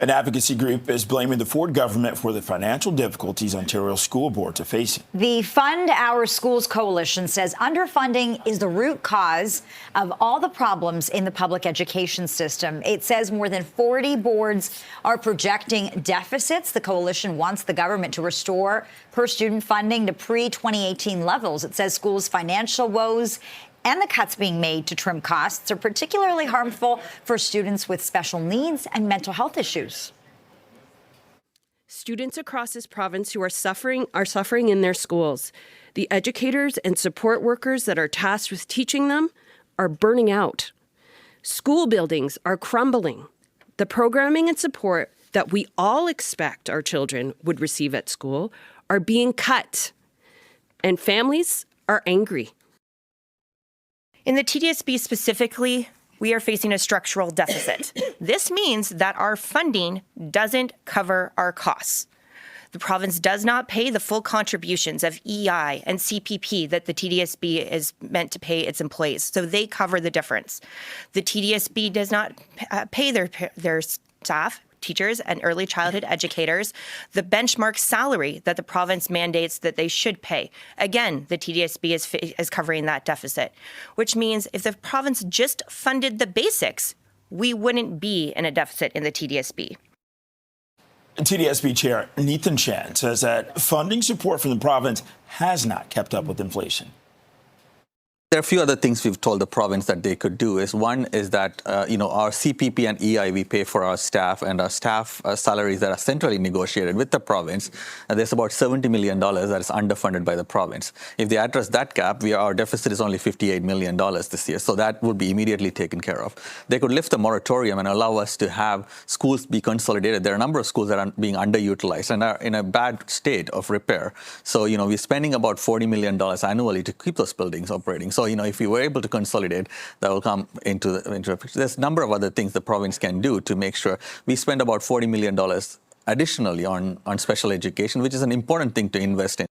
An advocacy group is blaming the Ford government for the financial difficulties Ontario school boards are facing. The Fund Our Schools Coalition says underfunding is the root cause of all the problems in the public education system. It says more than 40 boards are projecting deficits. The coalition wants the government to restore per-student funding to pre-2018 levels. It says schools' financial woes and the cuts being made to trim costs are particularly harmful for students with special needs and mental health issues. Students across this province who are suffering in their schools. The educators and support workers that are tasked with teaching them are burning out. School buildings are crumbling. The programming and support that we all expect our children would receive at school are being cut. And families are angry. In the TDSB specifically, we are facing a structural deficit. This means that our funding doesn't cover our costs. The province does not pay the full contributions of EI and CPP that the TDSB is meant to pay its employees, so they cover the difference. The TDSB does not pay their staff, teachers and early childhood educators the benchmark salary that the province mandates that they should pay. Again, the TDSB is covering that deficit, which means if the province just funded the basics, we wouldn't be in a deficit in the TDSB. TDSB Chair Nathan Chan says that funding support from the province has not kept up with inflation. There are a few other things we've told the province that they could do. One is that, our CPP and EI we pay for our staff, and our staff salaries that are centrally negotiated with the province. There's about $70 million that is underfunded by the province. If they address that gap, our deficit is only $58 million this year. So that would be immediately taken care of. They could lift the moratorium and allow us to have schools be consolidated. There are a number of schools that are being underutilized and are in a bad state of repair. So, we're spending about $40 million annually to keep those buildings operating. So, if we were able to consolidate, that will come into the picture. There's a number of other things the province can do to make sure we spend about $40 million additionally on special education, which is an important thing to invest in.